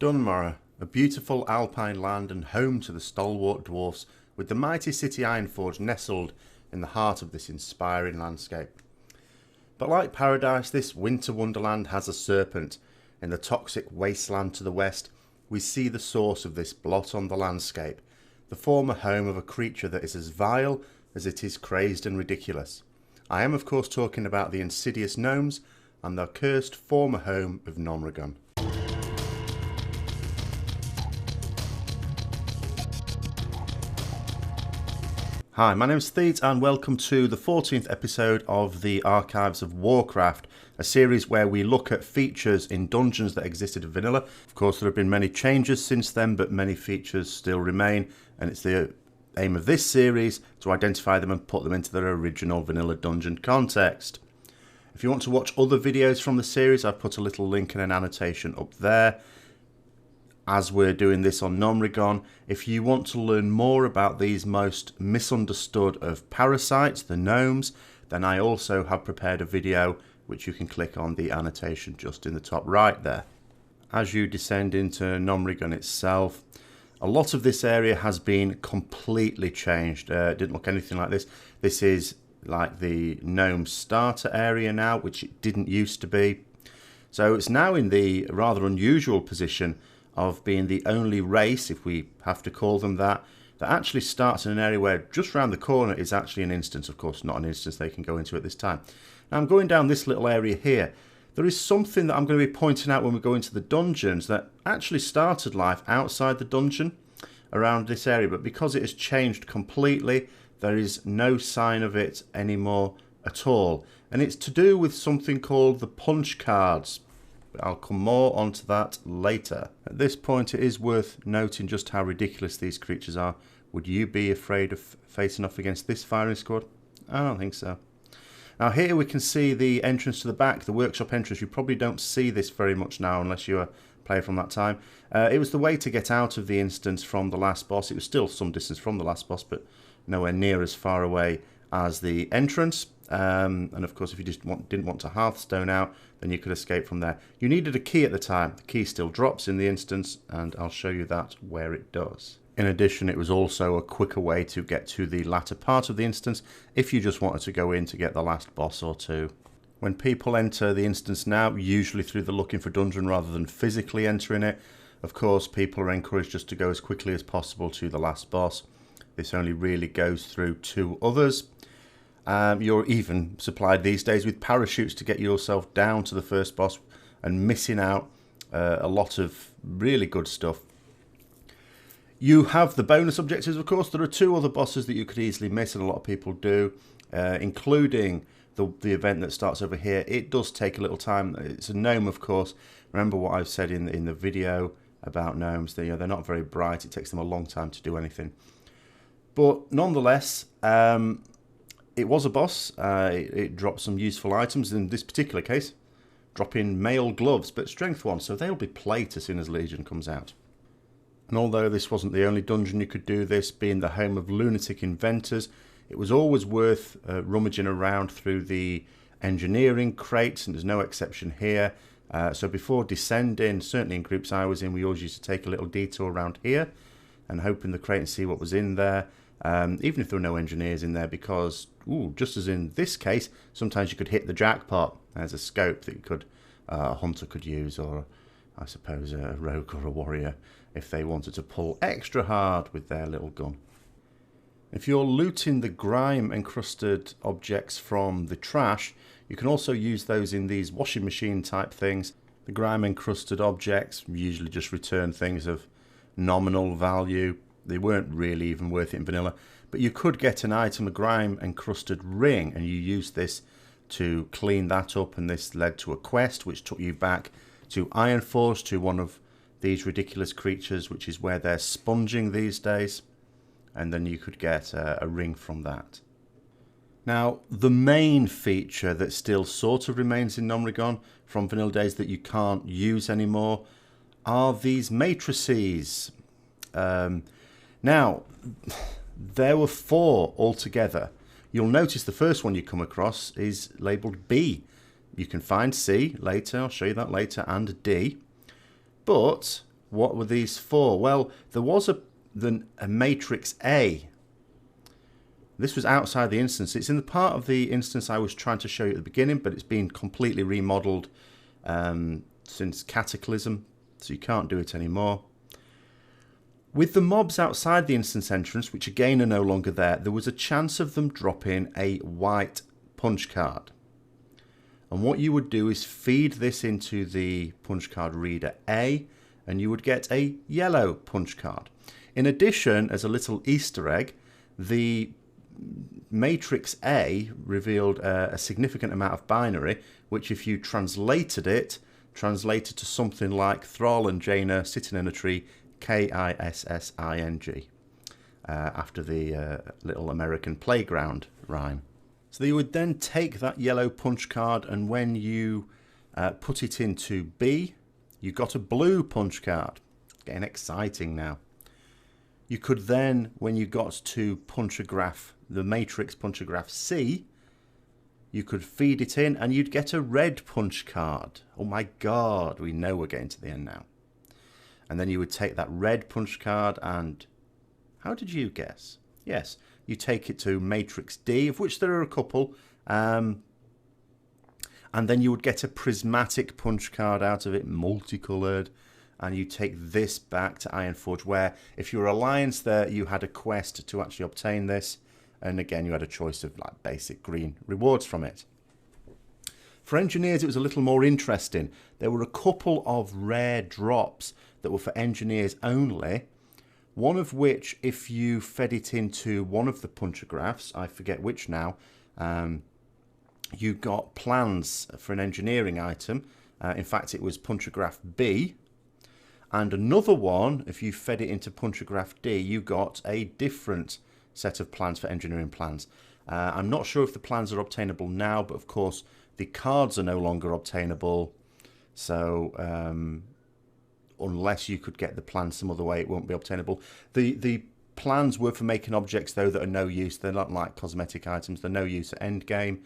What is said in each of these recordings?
Dun Morogh, a beautiful alpine land and home to the stalwart dwarfs, with the mighty city Ironforge nestled in the heart of this inspiring landscape. But like paradise, this winter wonderland has a serpent. In the toxic wasteland to the west, we see the source of this blot on the landscape, the former home of a creature that is as vile as it is crazed and ridiculous. I am of course talking about the insidious gnomes and the cursed former home of Gnomeregan. Hi, my name's Thete and welcome to the 14th episode of the Archives of Warcraft, a series where we look at features in dungeons that existed in vanilla. Of course, there have been many changes since then, but many features still remain, and it's the aim of this series to identify them and put them into their original vanilla dungeon context. If you want to watch other videos from the series, I've put a little link and an annotation up there. As we're doing this on Gnomeregan, if you want to learn more about these most misunderstood of parasites, the gnomes, then I also have prepared a video which you can click on the annotation just in the top right there. As you descend into Gnomeregan itself, a lot of this area has been completely changed. It didn't look anything like this. This is like the gnome starter area now, which it didn't used to be. So it's now in the rather unusual position of being the only race, if we have to call them that actually starts in an area where just round the corner is actually an instance. Of course, not an instance they can go into at this time. Now I'm going down this little area here. There is something that I'm going to be pointing out when we go into the dungeons that actually started life outside the dungeon around this area, but because it has changed completely, there is no sign of it anymore at all. And it's to do with something called the punch cards. I'll come more onto that later. At this point, it is worth noting just how ridiculous these creatures are. Would you be afraid of facing off against this firing squad? I don't think so. Now here we can see the entrance to the back, the workshop entrance. You probably don't see this very much now unless you're a player from that time. It was the way to get out of the instance from the last boss. It was still some distance from the last boss, but nowhere near as far away as the entrance. And of course, if you just didn't want to Hearthstone out, then you could escape from there. You needed a key at the time. The key still drops in the instance, and I'll show you that where it does. In addition, it was also a quicker way to get to the latter part of the instance if you just wanted to go in to get the last boss or two. When people enter the instance now, usually through the looking for dungeon rather than physically entering it, of course, people are encouraged just to go as quickly as possible to the last boss. This only really goes through 2 others. You're even supplied these days with parachutes to get yourself down to the first boss and missing out a lot of really good stuff. You have the bonus objectives, of course. There are 2 other bosses that you could easily miss, and a lot of people do, including the event that starts over here. It does take a little time. It's a gnome, of course. Remember what I've said in the video about gnomes. They're not very bright. It takes them a long time to do anything. But nonetheless, it was a boss. It dropped some useful items. In this particular case, dropping mail gloves, but strength 1, so they'll be plate as soon as Legion comes out. And although this wasn't the only dungeon you could do this, being the home of lunatic inventors, it was always worth rummaging around through the engineering crates, and there's no exception here. So before descending, certainly in groups I was in, we always used to take a little detour around here and open the crate and see what was in there. Even if there were no engineers in there, because, just as in this case, sometimes you could hit the jackpot. There's a scope that a hunter could use, or I suppose a rogue or a warrior, if they wanted to pull extra hard with their little gun. If you're looting the grime-encrusted objects from the trash, you can also use those in these washing machine type things. The grime-encrusted objects usually just return things of nominal value. They weren't really even worth it in vanilla, but you could get an item, a grime-encrusted ring, and you used this to clean that up, and this led to a quest which took you back to Ironforge, to one of these ridiculous creatures, which is where they're sponging these days, and then you could get a ring from that. Now, the main feature that still sort of remains in Gnomeregan from vanilla days that you can't use anymore are these matrices. Now, there were 4 altogether. You'll notice the first one you come across is labelled B. You can find C later, I'll show you that later, and D. But What were these for? Well, there was a matrix A. This was outside the instance. It's in the part of the instance I was trying to show you at the beginning, but it's been completely remodeled since Cataclysm, so you can't do it anymore. With the mobs outside the instance entrance, which again are no longer there, there was a chance of them dropping a white punch card. And what you would do is feed this into the punch card reader A, and you would get a yellow punch card. In addition, as a little Easter egg, the matrix A revealed a significant amount of binary, which if you translated to something like Thrall and Jaina sitting in a tree, Kissing, after the little American playground rhyme. So you would then take that yellow punch card, and when you put it into B, you got a blue punch card. Getting exciting now. You could then, when you got to punchograph, the matrix punchograph C, you could feed it in and you'd get a red punch card. Oh my god, we know we're getting to the end now. And then you would take that red punch card and, how did you guess? Yes, you take it to matrix D, of which there are a couple, and then you would get a prismatic punch card out of it, multicoloured, and you take this back to Ironforge, where if you were Alliance there, you had a quest to actually obtain this, and again you had a choice of like basic green rewards from it. For Engineers it was a little more interesting. There were a couple of rare drops that were for Engineers only, one of which, if you fed it into one of the punchographs, I forget which now, you got plans for an engineering item. In fact, it was punchograph B. And another one, if you fed it into punchograph D, you got a different set of plans for engineering plans. I'm not sure if the plans are obtainable now, but of course the cards are no longer obtainable. So unless you could get the plans some other way, it won't be obtainable. The plans were for making objects, though, that are no use. They're not like cosmetic items. They're no use at end game.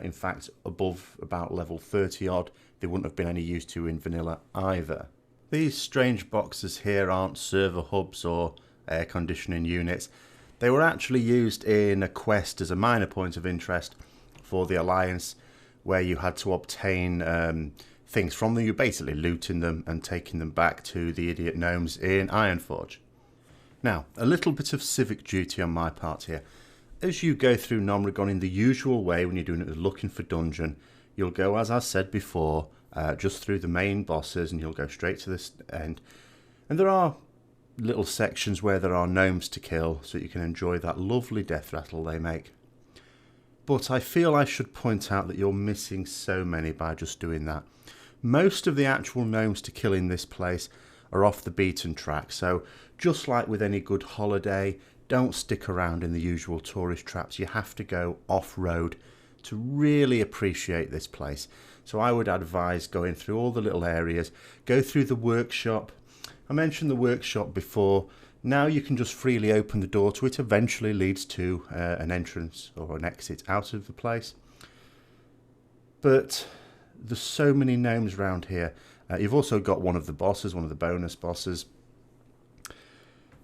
In fact, above about level 30 odd, they wouldn't have been any use to in vanilla either. These strange boxes here aren't server hubs or air conditioning units. They were actually used in a quest as a minor point of interest for the Alliance, where you had to obtain things from them. You're basically looting them and taking them back to the idiot gnomes in Ironforge. Now, a little bit of civic duty on my part here. As you go through Gnomeregan in the usual way when you're doing it with looking for dungeon, you'll go, as I said before, just through the main bosses, and you'll go straight to this end. And there are little sections where there are gnomes to kill, so you can enjoy that lovely death rattle they make. But I feel I should point out that you're missing so many by just doing that. Most of the actual gnomes to kill in this place are off the beaten track, so just like with any good holiday, don't stick around in the usual tourist traps. You have to go off-road to really appreciate this place. So I would advise going through all the little areas, go through the workshop. I mentioned the workshop before. Now you can just freely open the door to it. Eventually leads to an entrance or an exit out of the place. But there's so many gnomes around here. You've also got one of the bosses, one of the bonus bosses.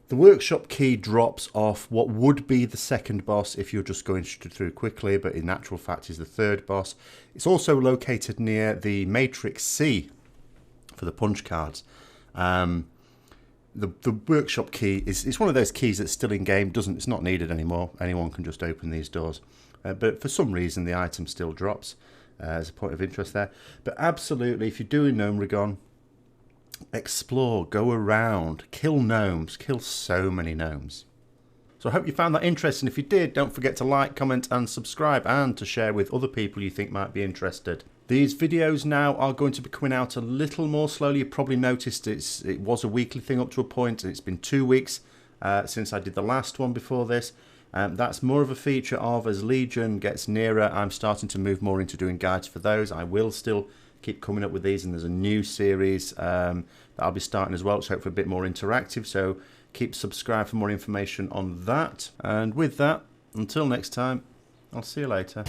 The workshop key drops off what would be the second boss if you're just going through quickly, but in actual fact is the third boss. It's also located near the Matrix C for the punch cards. The workshop key is one of those keys that's still in game. It's not needed anymore. Anyone can just open these doors. But for some reason the item still drops as a point of interest there. But absolutely, if you're doing Gnomeregan, explore, go around, kill gnomes, kill so many gnomes. So I hope you found that interesting. If you did, don't forget to like, comment and subscribe, and to share with other people you think might be interested. These videos now are going to be coming out a little more slowly. You probably noticed it was a weekly thing up to a point, and it's been 2 weeks since I did the last one before this. That's more of a feature of as Legion gets nearer, I'm starting to move more into doing guides for those. I will still keep coming up with these, and there's a new series that I'll be starting as well, which hopefully a bit more interactive, so keep subscribed for more information on that. And with that, until next time, I'll see you later.